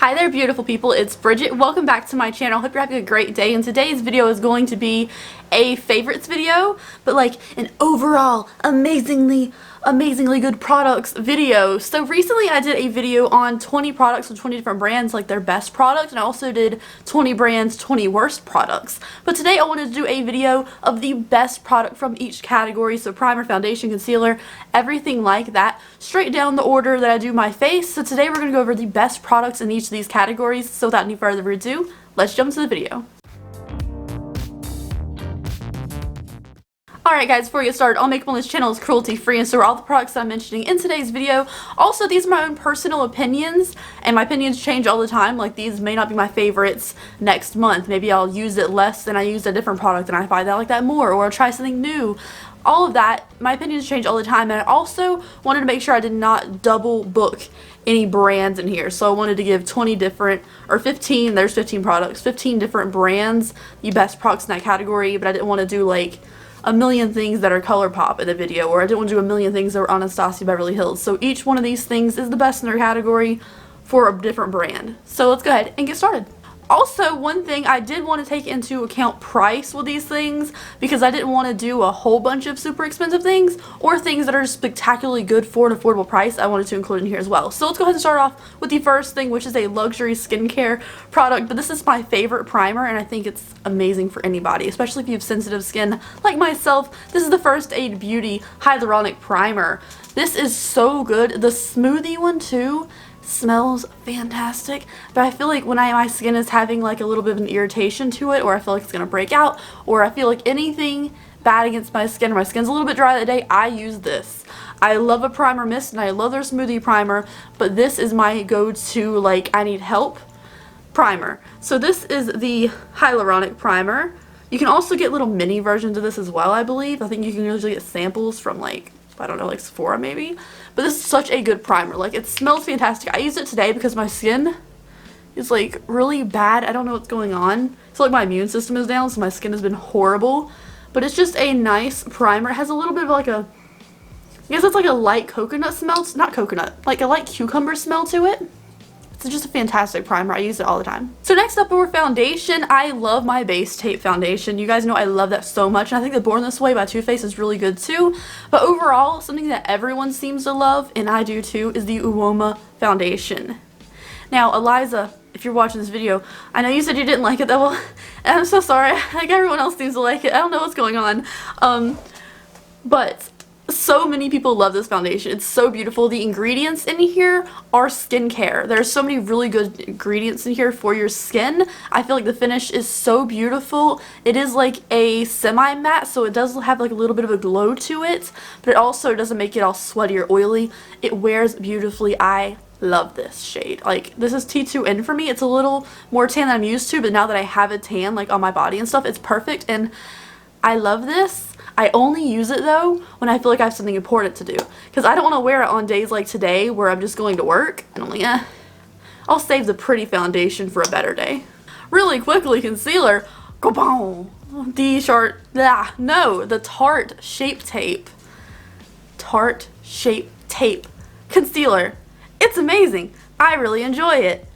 Hi there, beautiful people. It's Bridget. Welcome back to my channel. Hope you're having a great day. And today's video is going to be a favorites video, but like an overall amazingly good products video. So recently I did a video on 20 products from 20 different brands, like their best product, and I also did 20 brands, 20 worst products. But today I wanted to do a video of the best product from each category, so primer, foundation, concealer, everything like that, straight down the order that I do my face. So today we're going to go over the best products in each of these categories. So without any further ado, let's jump into the video. Alright guys, before we get started, all makeup on this channel is cruelty free, and so are all the products that I'm mentioning in today's video. Also, these are my own personal opinions, and my opinions change all the time. Like, these may not be my favorites next month. Maybe I'll use it less than I used a different product and I find that I like that more, or I'll try something new. All of that, my opinions change all the time, and I also wanted to make sure I did not double book any brands in here. So I wanted to give 20 different, or 15, there's 15 products, 15 different brands, the best products in that category, but I didn't want to do like a million things that are ColourPop in the video, or I didn't want to do a million things that were Anastasia Beverly Hills. So each one of these things is the best in their category for a different brand. So let's go ahead and get started. Also, one thing, I did want to take into account price with these things, because I didn't want to do a whole bunch of super expensive things or things that are spectacularly good for an affordable price. I wanted to include in here as well. So let's go ahead and start off with the first thing, which is a luxury skincare product. But this is my favorite primer, and I think it's amazing for anybody, especially if you have sensitive skin like myself. This is the First Aid Beauty Hyaluronic Primer. This is so good. The smoothie one too smells fantastic, but I feel like when my skin is having like a little bit of an irritation to it, or I feel like it's gonna break out, or I feel like anything bad against my skin, or my skin's a little bit dry that day, I use this. I love a primer mist and I love their smoothie primer, but this is my go-to, like, I need help primer. So this is the hyaluronic primer. You can also get little mini versions of this as well, I believe. I think you can usually get samples from, like, I don't know, like Sephora maybe. But this is such a good primer. Like, it smells fantastic. I used it today because my skin is like really bad. I don't know what's going on. So like my immune system is down, so my skin has been horrible. But it's just a nice primer. It has a little bit of like a, I guess it's like a light coconut smell. It's not coconut, like a light cucumber smell to it. It's just a fantastic primer. I use it all the time. So next up, our foundation. I love my Base Tape foundation. You guys know I love that so much. And I think the Born This Way by Too Faced is really good too. But overall, something that everyone seems to love, and I do too, is the Uoma foundation. Now, Eliza, if you're watching this video, I know you said you didn't like it that well, and I'm so sorry. Like, everyone else seems to like it. I don't know what's going on. But so many people love this foundation. It's so beautiful. The ingredients in here are skincare. There's so many really good ingredients in here for your skin. I feel like the finish is so beautiful. It is like a semi-matte, so it does have like a little bit of a glow to it, but it also doesn't make it all sweaty or oily. It wears beautifully. I love this shade. Like, this is T2N for me. It's a little more tan than I'm used to, but now that I have a tan like on my body and stuff, it's perfect, and I love this. I only use it though when I feel like I have something important to do, because I don't want to wear it on days like today where I'm just going to work and I'm like, I'll save the pretty foundation for a better day. Really quickly, concealer, the Tarte Shape Tape. Tarte Shape Tape concealer. It's amazing. I really enjoy it.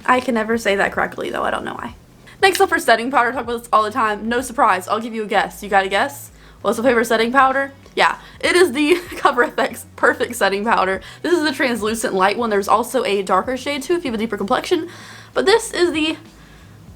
I can never say that correctly though, I don't know why. Next up, for setting powder, I talk about this all the time. No surprise, I'll give you a guess. You got a guess? What's my favorite setting powder? Yeah, it is the Cover FX Perfect Setting Powder. This is the translucent light one. There's also a darker shade too if you have a deeper complexion. But this is the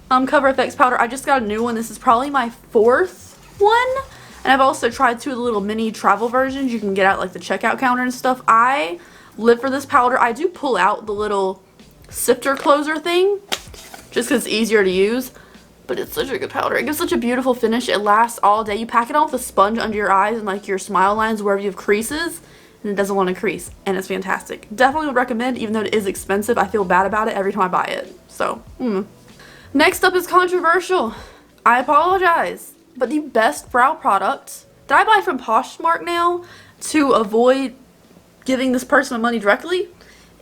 Cover FX powder. I just got a new one. This is probably my 4th one. And I've also tried 2 of the little mini travel versions you can get at like the checkout counter and stuff. I live for this powder. I do pull out the little sifter closer thing just because it's easier to use. But it's such a good powder. It gives such a beautiful finish. It lasts all day. You pack it on with a sponge under your eyes and like your smile lines wherever you have creases, and it doesn't want to crease, and it's fantastic. Definitely would recommend, even though it is expensive. I feel bad about it every time I buy it. So, Next up is controversial. I apologize, but the best brow product that I buy from Poshmark now to avoid giving this person money directly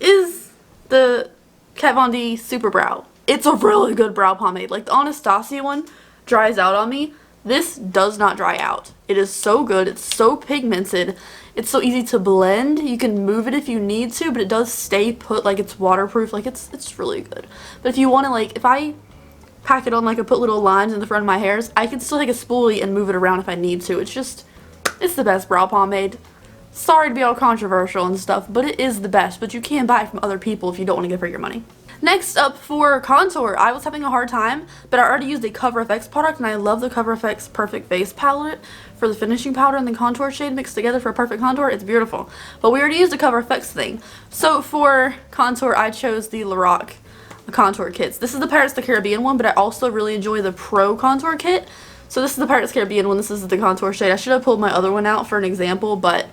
is the Kat Von D Super Brow. It's a really good brow pomade. Like, the Anastasia one dries out on me. This does not dry out. It is so good. It's so pigmented. It's so easy to blend. You can move it if you need to, but it does stay put. Like, it's waterproof. Like, it's really good. But if you want to, like, if I pack it on, like, I put little lines in the front of my hairs, I can still take a spoolie and move it around if I need to. It's just, it's the best brow pomade. Sorry to be all controversial and stuff, but it is the best. But you can buy it from other people if you don't want to give her your money. Next up for contour, I was having a hard time, but I already used a CoverFX product, and I love the CoverFX Perfect Face Palette for the finishing powder and the contour shade mixed together for a perfect contour. It's beautiful. But we already used the CoverFX thing. So for contour, I chose the Lorac contour kits. This is the Pirates of the Caribbean one, but I also really enjoy the Pro contour kit. So this is the Pirates of the Caribbean one. This is the contour shade. I should have pulled my other one out for an example, but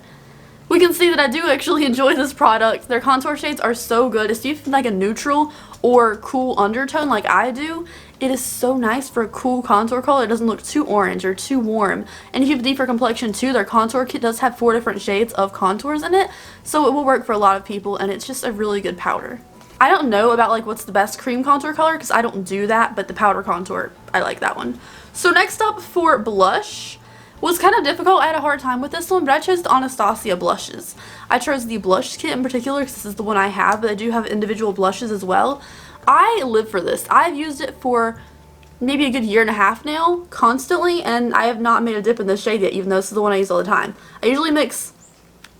we can see that I do actually enjoy this product. Their contour shades are so good. If you like a neutral or cool undertone like I do, it is so nice for a cool contour color. It doesn't look too orange or too warm. And if you have a deeper complexion too, their contour kit does have 4 different shades of contours in it. So it will work for a lot of people, and it's just a really good powder. I don't know about like what's the best cream contour color because I don't do that, but the powder contour, I like that one. So next up for blush, was kind of difficult. I had a hard time with this one, but I chose the Anastasia blushes. I chose the blush kit in particular because this is the one I have, but I do have individual blushes as well. I live for this. I've used it for maybe a good year and a half now, constantly, and I have not made a dip in this shade yet, even though this is the one I use all the time. I usually mix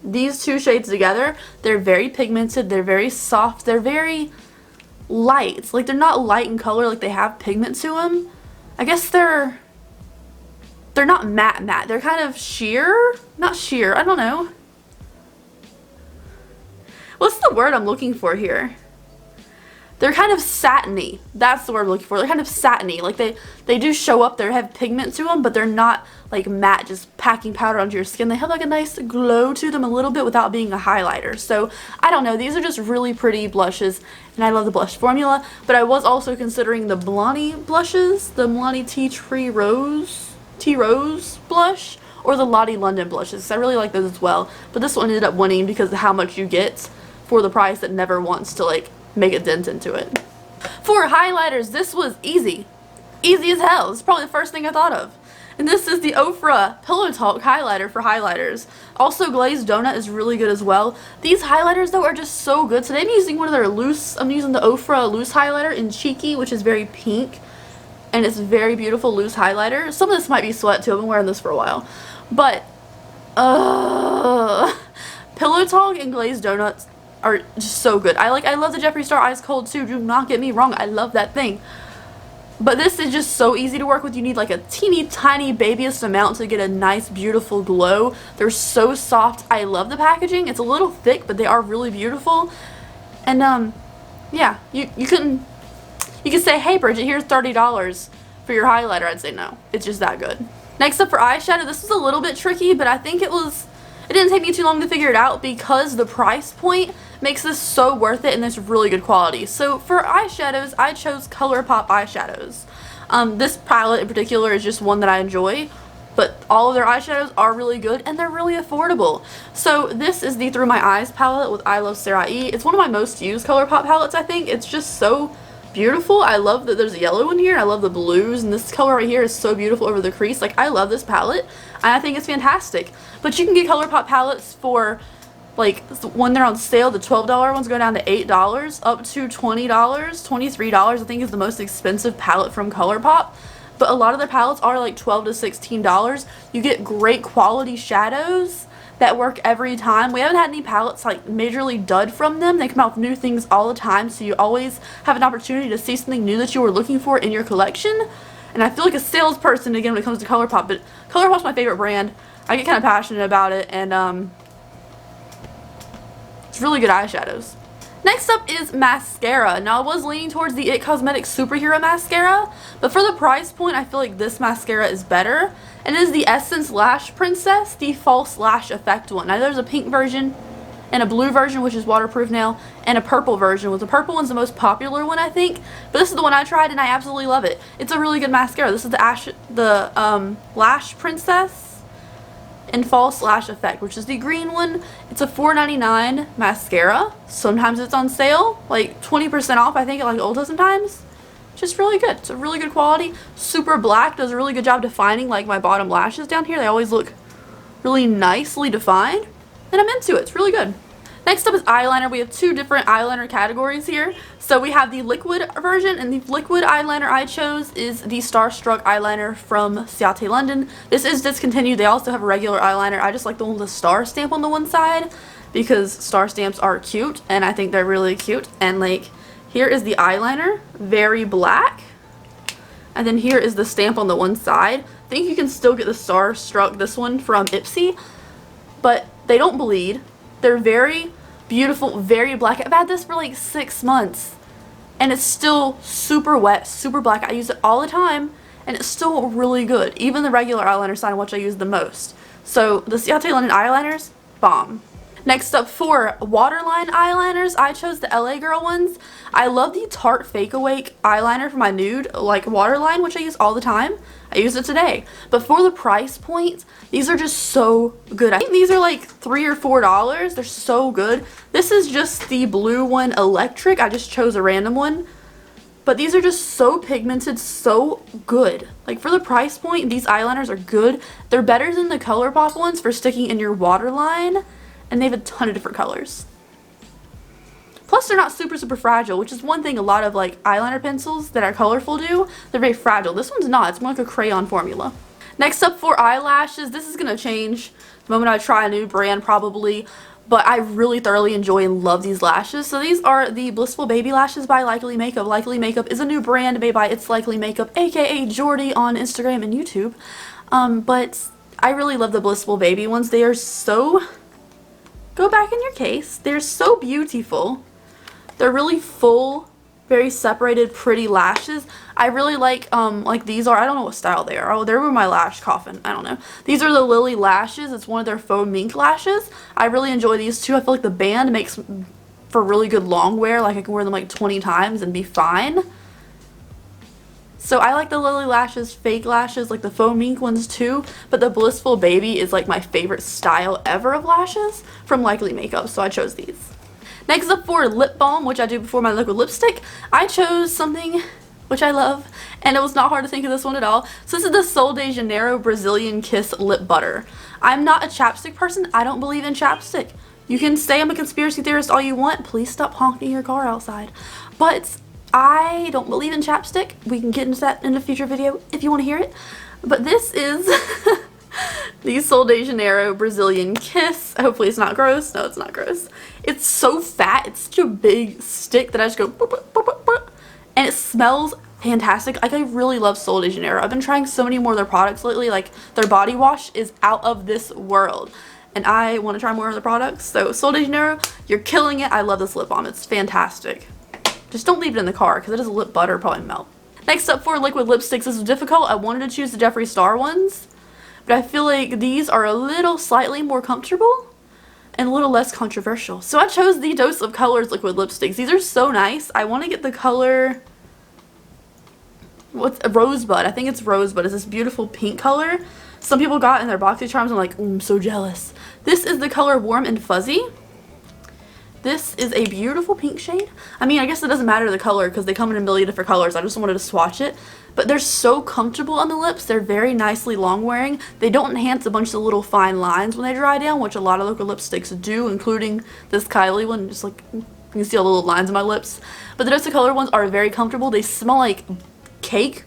these 2 shades together. They're very pigmented, they're very soft, they're very light. Like, they're not light in color, like they have pigment to them. I guess they're not matte. They're kind of sheer? Not sheer, I don't know. What's the word I'm looking for here? They're kind of satiny. That's the word I'm looking for. They're kind of satiny. Like they do show up, they have pigment to them, but they're not like matte, just packing powder onto your skin. They have like a nice glow to them a little bit without being a highlighter. So I don't know. These are just really pretty blushes, and I love the blush formula. But I was also considering the Milani blushes, the Milani Tea Rose blush, or the Ciate London blushes. I really like those as well. But this one ended up winning because of how much you get for the price that never wants to like make a dent into it. For highlighters, this was easy. Easy as hell. It's probably the first thing I thought of. And this is the Ofra Pillow Talk highlighter for highlighters. Also, Glazed Donut is really good as well. These highlighters, though, are just so good. Today I'm using one of their loose, I'm using the Ofra loose highlighter in Cheeky, which is very pink. And it's very beautiful loose highlighter. Some of this might be sweat, too. I've been wearing this for a while. But, Pillow Talk and Glazed Donuts are just so good. I love the Jeffree Star Ice Cold too. Do not get me wrong. I love that thing. But this is just so easy to work with. You need like a teeny tiny babyest amount to get a nice beautiful glow. They're so soft. I love the packaging. It's a little thick, but they are really beautiful. And yeah, you can say, hey Bridget, here's $30 for your highlighter. I'd say no. It's just that good. Next up for eyeshadow, this was a little bit tricky, but I think it didn't take me too long to figure it out because the price point makes this so worth it, and it's really good quality. So for eyeshadows, I chose ColourPop eyeshadows. This palette in particular is just one that I enjoy, but all of their eyeshadows are really good and they're really affordable. So this is the Through My Eyes palette with I Love Sarah E. It's one of my most used ColourPop palettes, I think. It's just so beautiful. I love that there's a yellow in here. I love the blues, and this color right here is so beautiful over the crease. Like, I love this palette, and I think it's fantastic. But you can get ColourPop palettes for, like, when they're on sale, the $12 ones go down to $8, up to $20, $23, I think is the most expensive palette from ColourPop. But a lot of their palettes are like $12 to $16. You get great quality shadows that work every time. We haven't had any palettes like majorly dud from them. They come out with new things all the time, so you always have an opportunity to see something new that you were looking for in your collection. And I feel like a salesperson again when it comes to ColourPop, but ColourPop's my favorite brand. I get kind of passionate about it, and it's really good eyeshadows. Next up is mascara. Now, I was leaning towards the IT Cosmetics Superhero Mascara, but for the price point, I feel like this mascara is better. And it is the Essence Lash Princess, the False Lash Effect one. Now, there's a pink version and a blue version, which is waterproof now, and a purple version, with the purple one's the most popular one, I think. But this is the one I tried, and I absolutely love it. It's a really good mascara. This is the Lash Princess and False Lash Effect, which is the green one. It's a $4.99 mascara. Sometimes it's on sale, like 20% off, I think, at like Ulta sometimes. just really good. It's a really good quality. Super black, does a really good job defining like my bottom lashes down here. They always look really nicely defined, and I'm into it. It's really good. Next up is eyeliner. We have two different eyeliner categories here. So we have the liquid version, and the liquid eyeliner I chose is the Starstruck eyeliner from Ciate London. This is discontinued. They also have a regular eyeliner. I just like the one with the star stamp on the one side because star stamps are cute, and I think they're really cute. And like, here is the eyeliner, very black. And then here is the stamp on the one side. I think you can still get the Starstruck, this one from Ipsy, but they don't bleed. They're very beautiful, very black. I've had this for like 6 months and it's still super wet, super black. I use it all the time and it's still really good. Even the regular eyeliner side, which I use the most. So the Ciate London eyeliners, bomb. Next up, for Waterline eyeliners, I chose the LA Girl ones. I love the Tarte Fake Awake eyeliner for my nude, like Waterline, which I use all the time. I used it today. But for the price point, these are just so good. I think these are like $3 or $4. They're so good. This is just the blue one, electric. I just chose a random one. But these are just so pigmented, so good. Like, for the price point, these eyeliners are good. They're better than the ColourPop ones for sticking in your waterline. And they have a ton of different colors. Plus, they're not super fragile, which is one thing a lot of like eyeliner pencils that are colorful do. They're very fragile. This one's not. It's more like a crayon formula. Next up, for eyelashes, this is going to change the moment I try a new brand probably. But I really thoroughly enjoy and love these lashes. So these are the Blissful Baby Lashes by Likely Makeup. Likely Makeup is a new brand made by It's Likely Makeup, aka Jordy on Instagram and YouTube. But I really love the Blissful Baby ones. They are so... Go back in your case. They're so beautiful. They're really full, very separated, pretty lashes. I really like these are, I don't know what style they are. Oh, they were my lash coffin. I don't know. These are the Lily lashes. It's one of their faux mink lashes. I really enjoy these too. I feel like the band makes for really good long wear. Like I can wear them like 20 times and be fine. So I like the Lily lashes, fake lashes, like the faux mink ones too, but the Blissful Baby is like my favorite style ever of lashes from Likely Makeup, so I chose these. Next up, for lip balm, which I do before my liquid lipstick, I chose something which I love, and it was not hard to think of this one at all. So this is the Sol de Janeiro Brazilian Kiss Lip Butter. I'm not a chapstick person. I don't believe in chapstick. You can say I'm a conspiracy theorist all you want. Please stop honking your car outside. But I don't believe in chapstick. We can get into that in a future video if you want to hear it. But this is the Sol de Janeiro Brazilian Kiss. Hopefully it's not gross. No, it's not gross. It's so fat. It's such a big stick that I just go boop, boop, boop, boop, boop. And it smells fantastic. Like, I really love Sol de Janeiro. I've been trying so many more of their products lately. Like, their body wash is out of this world. And I want to try more of the products. So Sol de Janeiro, you're killing it. I love this lip balm. It's fantastic. Just don't leave it in the car because it is a lip butter, probably melt. Next up, for liquid lipsticks, this was difficult. I wanted to choose the Jeffree Star ones, but I feel like these are a little slightly more comfortable and a little less controversial. So I chose the Dose of Colors liquid lipsticks. These are so nice. I want to get the color, what's Rosebud? I think it's Rosebud. It's this beautiful pink color. Some people got in their Boxy Charms. I'm like, I'm so jealous. This is the color Warm and Fuzzy. This is a beautiful pink shade. I mean, I guess it doesn't matter the color because they come in a million different colors. I just wanted to swatch it. But they're so comfortable on the lips. They're very nicely long wearing. They don't enhance a bunch of little fine lines when they dry down, which a lot of liquid lipsticks do, including this Kylie one. Just like, you can see all the little lines on my lips. But the Dose of Color ones are very comfortable. They smell like cake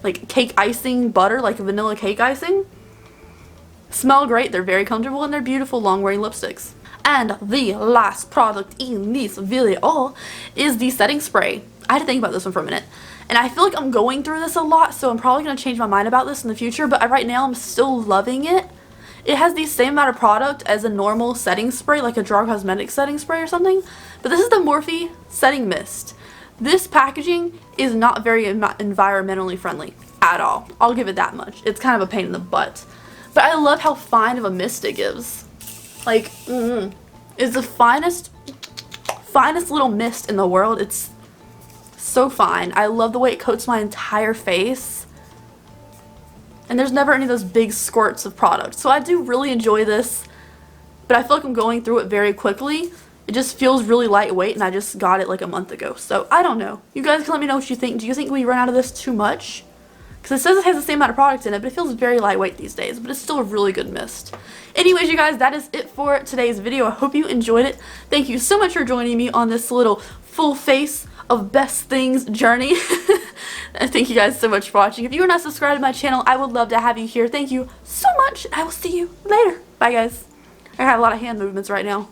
icing butter, like vanilla cake icing. Smell great. They're very comfortable and they're beautiful long wearing lipsticks. And the last product in this video is the setting spray. I had to think about this one for a minute. And I feel like I'm going through this a lot, so I'm probably going to change my mind about this in the future, but right now I'm still loving it. It has the same amount of product as a normal setting spray, like a Draw Cosmetics setting spray or something, but this is the Morphe Setting Mist. This packaging is not very environmentally friendly at all. I'll give it that much. It's kind of a pain in the butt. But I love how fine of a mist it gives. Like, it's the finest little mist in the world. It's so fine. I love the way it coats my entire face. And there's never any of those big squirts of product. So I do really enjoy this. But I feel like I'm going through it very quickly. It just feels really lightweight, and I just got it like a month ago. So I don't know. You guys can let me know what you think. Do you think we run out of this too much? Because it says it has the same amount of product in it, but it feels very lightweight these days. But it's still a really good mist. Anyways, you guys, that is it for today's video. I hope you enjoyed it. Thank you so much for joining me on this little full face of best things journey. Thank you guys so much for watching. If you are not subscribed to my channel, I would love to have you here. Thank you so much, and I will see you later. Bye, guys. I have a lot of hand movements right now.